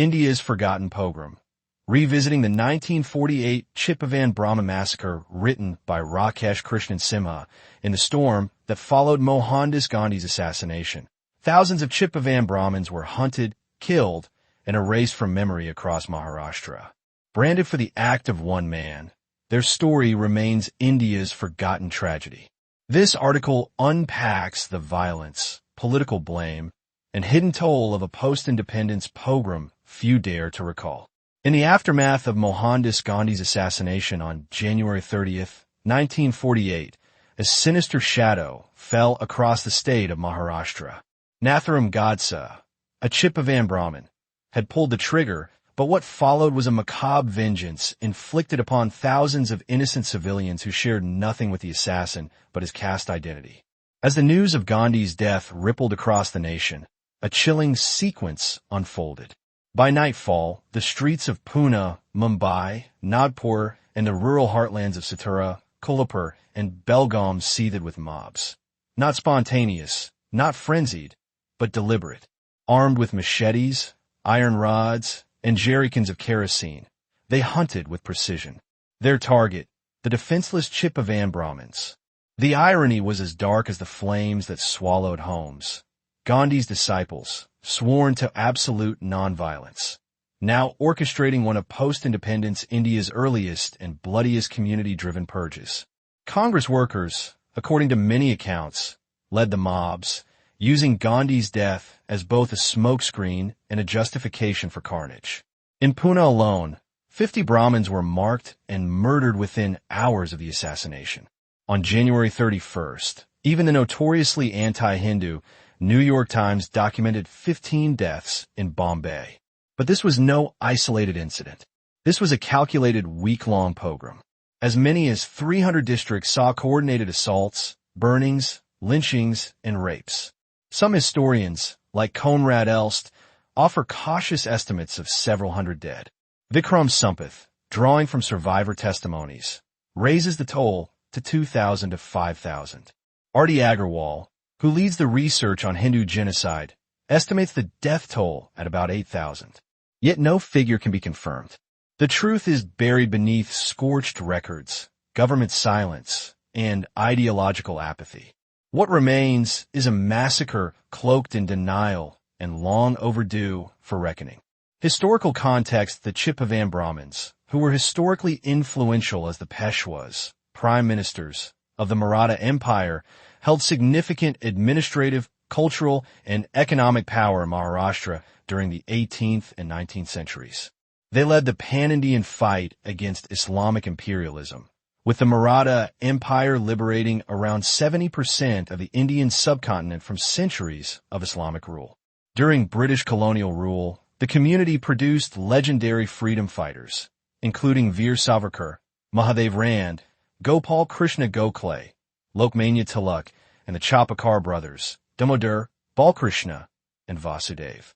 India's Forgotten Pogrom, revisiting the 1948 Chitpavan Brahmin massacre written by Rakesh Krishnan Simha in the storm that followed Mohandas Gandhi's assassination. Thousands of Chitpavan Brahmins were hunted, killed, and erased from memory across Maharashtra. Branded for the act of one man, their story remains India's forgotten tragedy. This article unpacks the violence, political blame, and hidden toll of a post-independence pogrom few dare to recall. In the aftermath of Mohandas Gandhi's assassination on January 30th, 1948, a sinister shadow fell across the state of Maharashtra. Nathuram Godse, a Chitpavan Brahmin, had pulled the trigger, but what followed was a macabre vengeance inflicted upon thousands of innocent civilians who shared nothing with the assassin but his caste identity. As the news of Gandhi's death rippled across the nation, a chilling sequence unfolded. By nightfall, the streets of Pune, Mumbai, Nagpur, and the rural heartlands of Satura, Kolhapur, and Belgaum seethed with mobs. Not spontaneous, not frenzied, but deliberate. Armed with machetes, iron rods, and jerrycans of kerosene, they hunted with precision. Their target, the defenseless Chitpavan Brahmins. The irony was as dark as the flames that swallowed homes. Gandhi's disciples, sworn to absolute nonviolence, now orchestrating one of post-independence India's earliest and bloodiest community-driven purges. Congress workers, according to many accounts, led the mobs, using Gandhi's death as both a smokescreen and a justification for carnage. In Pune alone, 50 Brahmins were marked and murdered within hours of the assassination. On January 31st, even the notoriously anti-Hindu New York Times documented 15 deaths in Bombay. But this was no isolated incident. This was a calculated week-long pogrom. As many as 300 districts saw coordinated assaults, burnings, lynchings, and rapes. Some historians, like Conrad Elst, offer cautious estimates of several hundred dead. Vikram Sampath, drawing from survivor testimonies, raises the toll to 2,000 to 5,000. Arti Agarwal, who leads the research on Hindu genocide, estimates the death toll at about 8,000. Yet no figure can be confirmed. The truth is buried beneath scorched records, government silence, and ideological apathy. What remains is a massacre cloaked in denial and long overdue for reckoning. Historical context: the Chitpavan Brahmins, who were historically influential as the Peshwas, prime ministers of the Maratha Empire, held significant administrative, cultural, and economic power in Maharashtra during the 18th and 19th centuries. They led the pan-Indian fight against Islamic imperialism, with the Maratha Empire liberating around 70% of the Indian subcontinent from centuries of Islamic rule. During British colonial rule, the community produced legendary freedom fighters, including Veer Savarkar, Mahadev Rand, Gopal Krishna Gokhale, Lokmanya Tilak, and the Chapakar brothers, Damodar, Balkrishna, and Vasudev.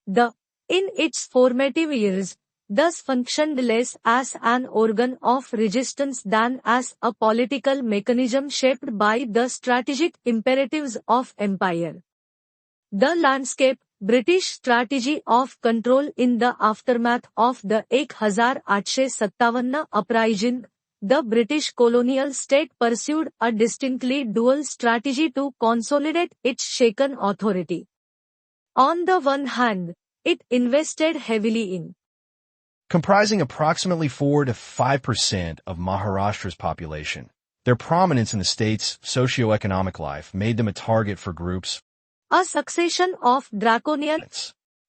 In its formative years, thus functioned less as an organ of resistance than as a political mechanism shaped by the strategic imperatives of empire. The landscape, British strategy of control in the aftermath of the 1857 uprising, the British colonial state pursued a distinctly dual strategy to consolidate its shaken authority. On the one hand, it invested heavily in comprising approximately 4 to 5% of Maharashtra's population. Their prominence in the state's socio-economic life made them a target for groups. A succession of draconian.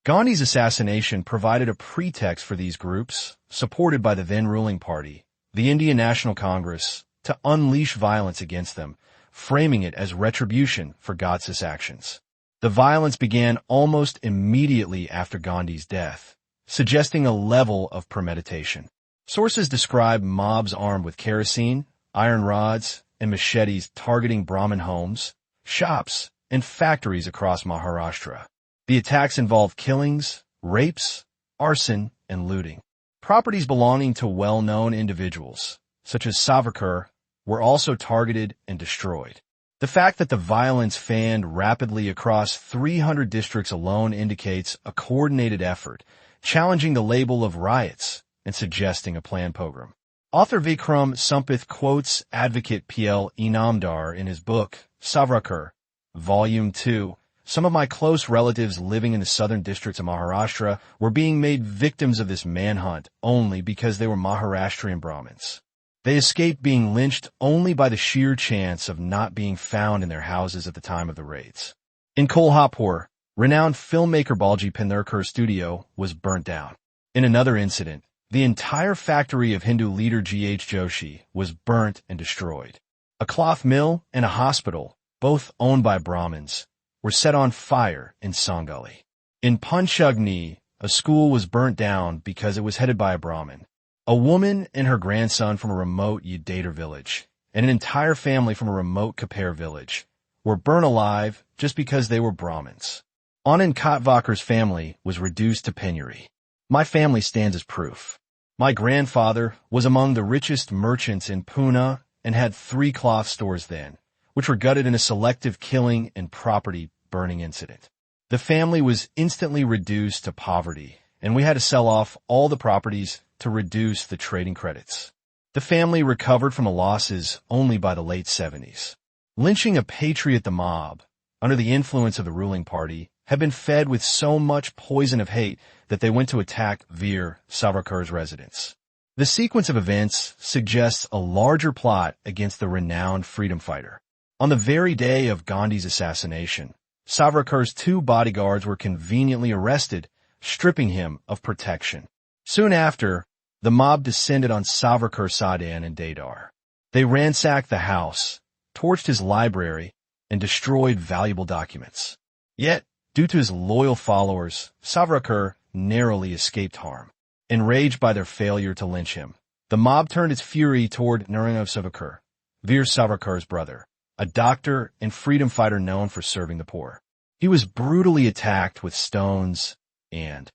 Gandhi's assassination provided a pretext for these groups, supported by the then-ruling party, the Indian National Congress, to unleash violence against them, framing it as retribution for Godse's actions. The violence began almost immediately after Gandhi's death, suggesting a level of premeditation. Sources describe mobs armed with kerosene, iron rods, and machetes targeting Brahmin homes, shops, and factories across Maharashtra. The attacks involved killings, rapes, arson, and looting. Properties belonging to well-known individuals, such as Savarkar, were also targeted and destroyed. The fact that the violence fanned rapidly across 300 districts alone indicates a coordinated effort, challenging the label of riots and suggesting a planned pogrom. Author Vikram Sampath quotes advocate P.L. Inamdar in his book, Savarkar, Volume 2. Some of my close relatives living in the southern districts of Maharashtra were being made victims of this manhunt only because they were Maharashtrian Brahmins. They escaped being lynched only by the sheer chance of not being found in their houses at the time of the raids. In Kolhapur, renowned filmmaker Balji Penderkar's studio was burnt down. In another incident, the entire factory of Hindu leader G.H. Joshi was burnt and destroyed. A cloth mill and a hospital, both owned by Brahmins, were set on fire in Sangali. In Panchagni, a school was burnt down because it was headed by a Brahmin. A woman and her grandson from a remote Yadatar village, and an entire family from a remote Kapar village, were burnt alive just because they were Brahmins. Anand Katvakar's family was reduced to penury. My family stands as proof. My grandfather was among the richest merchants in Pune and had 3 cloth stores then, which were gutted in a selective killing and property burning incident. The family was instantly reduced to poverty, and we had to sell off all the properties to reduce the trading credits. The family recovered from the losses only by the late 70s. Lynching a patriot, the mob, under the influence of the ruling party, had been fed with so much poison of hate that they went to attack Veer Savarkar's residence. The sequence of events suggests a larger plot against the renowned freedom fighter. On the very day of Gandhi's assassination, Savarkar's 2 bodyguards were conveniently arrested, stripping him of protection. Soon after, the mob descended on Savarkar Sadan in Dadar. They ransacked the house, torched his library, and destroyed valuable documents. Yet, due to his loyal followers, Savarkar narrowly escaped harm. Enraged by their failure to lynch him, the mob turned its fury toward Nathuram Godse, Veer Savarkar's brother, a doctor and freedom fighter known for serving the poor. He was brutally attacked with stones and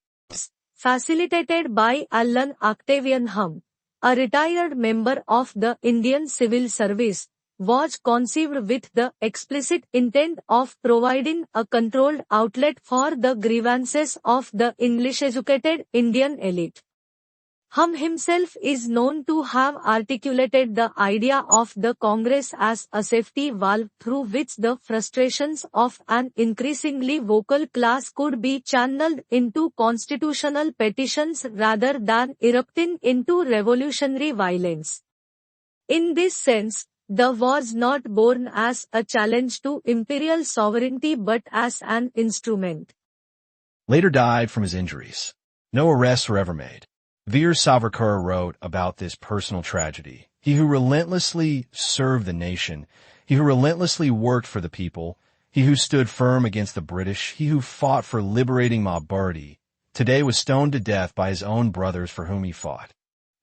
facilitated by Alan Octavian Hum, a retired member of the Indian Civil Service, was conceived with the explicit intent of providing a controlled outlet for the grievances of the English-educated Indian elite. Hum himself is known to have articulated the idea of the Congress as a safety valve through which the frustrations of an increasingly vocal class could be channeled into constitutional petitions rather than erupting into revolutionary violence. In this sense, the was not born as a challenge to imperial sovereignty but as an instrument. later died from his injuries. No arrests were ever made. Veer Savarkar wrote about this personal tragedy. He who relentlessly served the nation, he who relentlessly worked for the people, he who stood firm against the British, he who fought for liberating Mahabharati, today was stoned to death by his own brothers for whom he fought.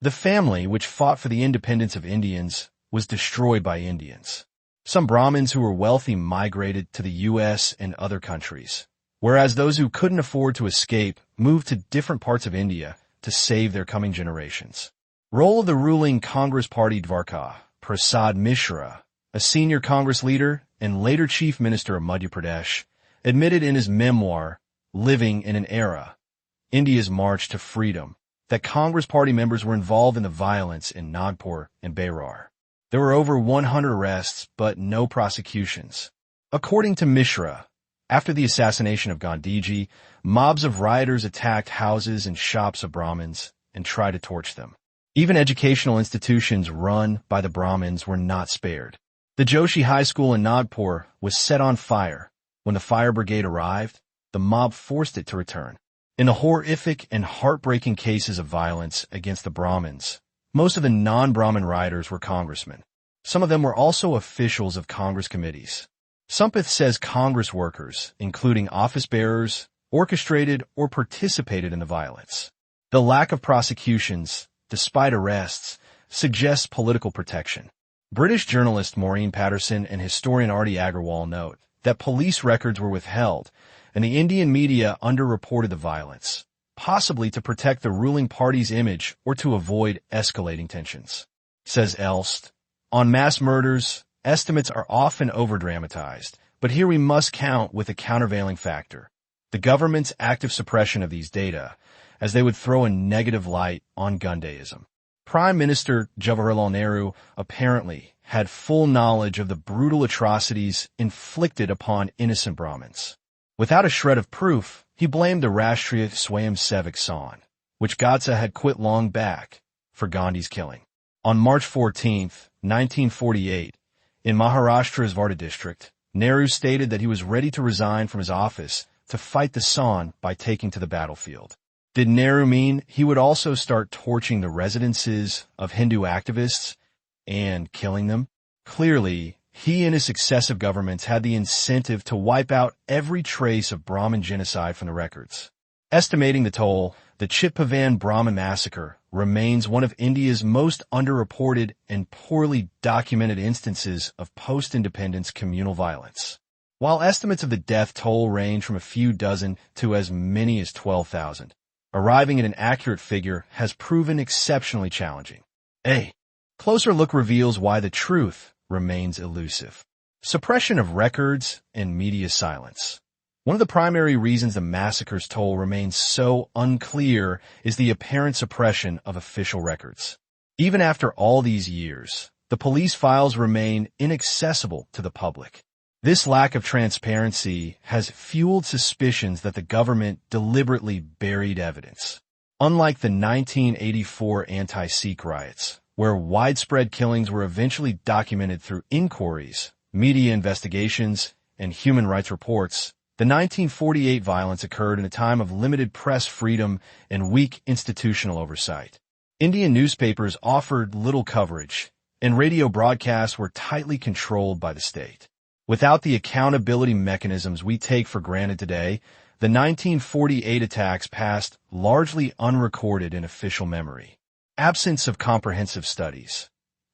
The family which fought for the independence of Indians was destroyed by Indians. Some Brahmins who were wealthy migrated to the U.S. and other countries, whereas those who couldn't afford to escape moved to different parts of India to save their coming generations. Role of the ruling Congress Party Dwarka, Prasad Mishra, a senior Congress leader and later Chief Minister of Madhya Pradesh, admitted in his memoir, Living in an Era, India's March to Freedom, that Congress Party members were involved in the violence in Nagpur and Berar. There were over 100 arrests, but no prosecutions. According to Mishra, after the assassination of Gandhiji, mobs of rioters attacked houses and shops of Brahmins and tried to torch them. Even educational institutions run by the Brahmins were not spared. The Joshi High School in Nagpur was set on fire. When the fire brigade arrived, the mob forced it to return. In the horrific and heartbreaking cases of violence against the Brahmins, most of the non-Brahmin rioters were congressmen. Some of them were also officials of Congress committees. Sampath says Congress workers, including office bearers, orchestrated or participated in the violence. The lack of prosecutions, despite arrests, suggests political protection. British journalist Maureen Patterson and historian Arti Agarwal note that police records were withheld and the Indian media underreported the violence, possibly to protect the ruling party's image or to avoid escalating tensions. Says Elst, on mass murders, estimates are often overdramatized, but here we must count with a countervailing factor: the government's active suppression of these data, as they would throw a negative light on Gandhiism. Prime Minister Jawaharlal Nehru apparently had full knowledge of the brutal atrocities inflicted upon innocent Brahmins. Without a shred of proof, he blamed the Rashtriya Swayamsevak Sangh, which Godse had quit long back, for Gandhi's killing. On March 14, 1948, in Maharashtra's Wardha district, Nehru stated that he was ready to resign from his office to fight the Sangh by taking to the battlefield. Did Nehru mean he would also start torching the residences of Hindu activists and killing them? Clearly, he and his successive governments had the incentive to wipe out every trace of Brahmin genocide from the records. Estimating the toll, the Chitpavan Brahmin massacre remains one of India's most underreported and poorly documented instances of post-independence communal violence. While estimates of the death toll range from a few dozen to as many as 12,000, arriving at an accurate figure has proven exceptionally challenging. A closer look reveals why the truth remains elusive. Suppression of records and media silence. One of the primary reasons the massacre's toll remains so unclear is the apparent suppression of official records. Even after all these years, the police files remain inaccessible to the public. This lack of transparency has fueled suspicions that the government deliberately buried evidence. Unlike the 1984 anti-Sikh riots, where widespread killings were eventually documented through inquiries, media investigations, and human rights reports, the 1948 violence occurred in a time of limited press freedom and weak institutional oversight. Indian newspapers offered little coverage, and radio broadcasts were tightly controlled by the state. Without the accountability mechanisms we take for granted today, the 1948 attacks passed largely unrecorded in official memory. Absence of comprehensive studies.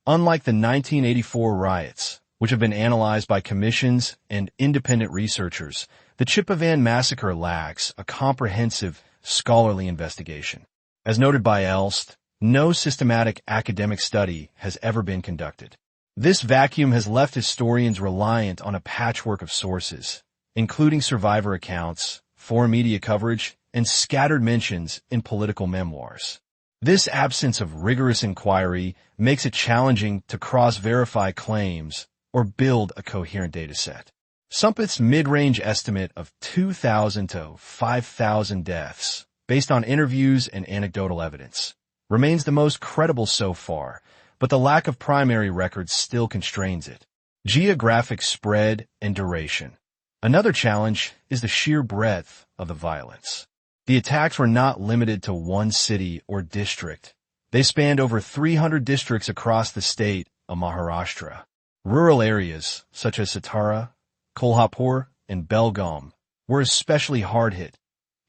Unlike the 1984 riots, which have been analyzed by commissions and independent researchers, the Chitpavan massacre lacks a comprehensive scholarly investigation. As noted by Elst, no systematic academic study has ever been conducted. This vacuum has left historians reliant on a patchwork of sources, including survivor accounts, foreign media coverage, and scattered mentions in political memoirs. This absence of rigorous inquiry makes it challenging to cross-verify claims or build a coherent dataset. Sampat's mid-range estimate of 2,000 to 5,000 deaths, based on interviews and anecdotal evidence, remains the most credible so far, but the lack of primary records still constrains it. Geographic spread and duration. Another challenge is the sheer breadth of the violence. The attacks were not limited to one city or district. They spanned over 300 districts across the state of Maharashtra. Rural areas, such as Satara, Kolhapur, and Belgaum, were especially hard hit.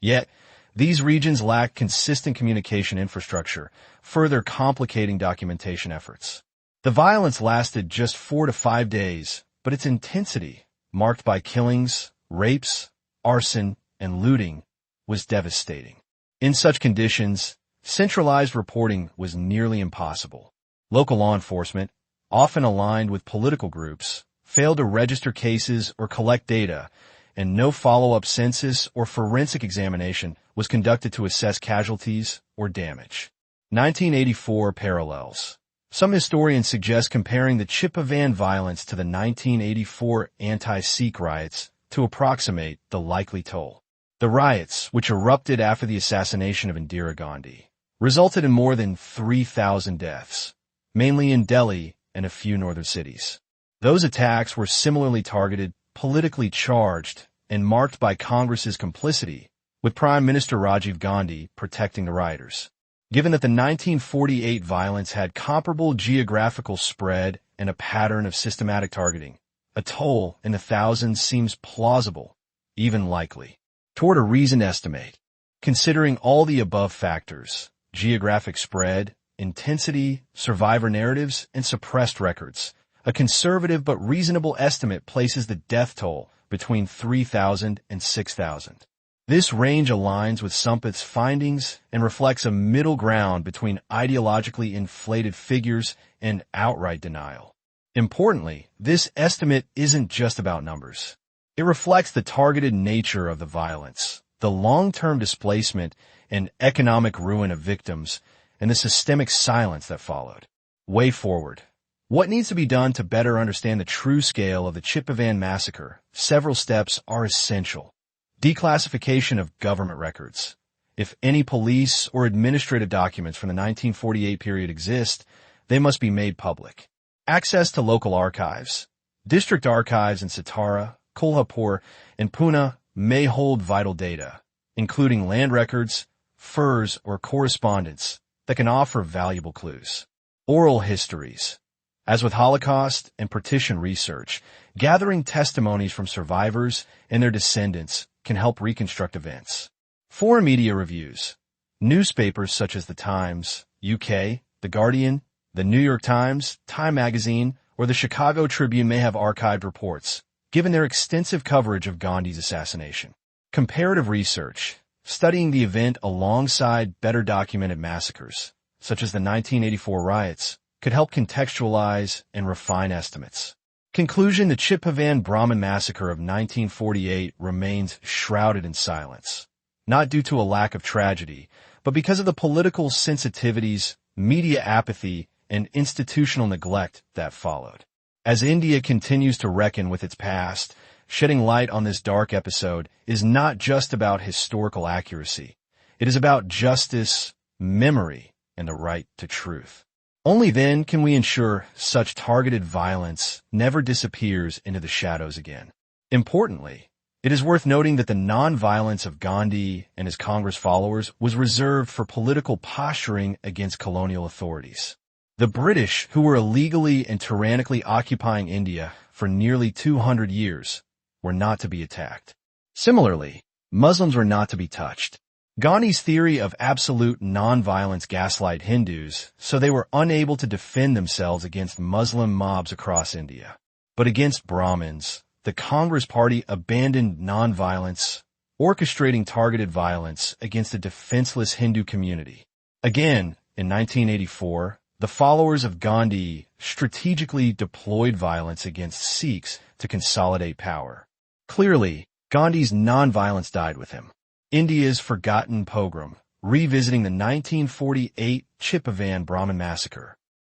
Yet, these regions lack consistent communication infrastructure, further complicating documentation efforts. The violence lasted just 4 to 5 days, but its intensity, marked by killings, rapes, arson, and looting, was devastating. In such conditions, centralized reporting was nearly impossible. Local law enforcement, often aligned with political groups, failed to register cases or collect data, and no follow-up census or forensic examination was conducted to assess casualties or damage. 1984 parallels. Some historians suggest comparing the Chitpavan violence to the 1984 anti-Sikh riots to approximate the likely toll. The riots, which erupted after the assassination of Indira Gandhi, resulted in more than 3,000 deaths, mainly in Delhi and a few northern cities. Those attacks were similarly targeted, politically charged, and marked by Congress's complicity, with Prime Minister Rajiv Gandhi protecting the rioters. Given that the 1948 violence had comparable geographical spread and a pattern of systematic targeting, a toll in the thousands seems plausible, even likely. Toward a reasoned estimate, considering all the above factors, geographic spread, intensity, survivor narratives, and suppressed records, a conservative but reasonable estimate places the death toll between 3,000 and 6,000. This range aligns with Sampat's findings and reflects a middle ground between ideologically inflated figures and outright denial. Importantly, this estimate isn't just about numbers. It reflects the targeted nature of the violence, the long-term displacement and economic ruin of victims, and the systemic silence that followed. Way forward. What needs to be done to better understand the true scale of the Chitpavan massacre? Several steps are essential. Declassification of government records. If any police or administrative documents from the 1948 period exist, they must be made public. Access to local archives. District archives in Satara, Kolhapur, and Pune may hold vital data, including land records, furs, or correspondence that can offer valuable clues. Oral histories. As with Holocaust and partition research, gathering testimonies from survivors and their descendants can help reconstruct events. Foreign media reviews. Newspapers such as The Times, UK, The Guardian, The New York Times, Time Magazine, or the Chicago Tribune may have archived reports, given their extensive coverage of Gandhi's assassination. Comparative research. Studying the event alongside better documented massacres, such as the 1984 riots, could help contextualize and refine estimates. Conclusion: the Chitpavan Brahmin massacre of 1948 remains shrouded in silence, not due to a lack of tragedy, but because of the political sensitivities, media apathy, and institutional neglect that followed. As India continues to reckon with its past, shedding light on this dark episode is not just about historical accuracy. It is about justice, memory, and the right to truth. Only then can we ensure such targeted violence never disappears into the shadows again. Importantly, it is worth noting that the non-violence of Gandhi and his Congress followers was reserved for political posturing against colonial authorities. The British, who were illegally and tyrannically occupying India for nearly 200 years, were not to be attacked. Similarly, Muslims were not to be touched. Gandhi's theory of absolute non-violence gaslight Hindus, so they were unable to defend themselves against Muslim mobs across India. But against Brahmins, the Congress Party abandoned non-violence, orchestrating targeted violence against a defenseless Hindu community. Again, in 1984, the followers of Gandhi strategically deployed violence against Sikhs to consolidate power. Clearly, Gandhi's non-violence died with him. India's forgotten pogrom, revisiting the 1948 Chitpavan Brahmin massacre.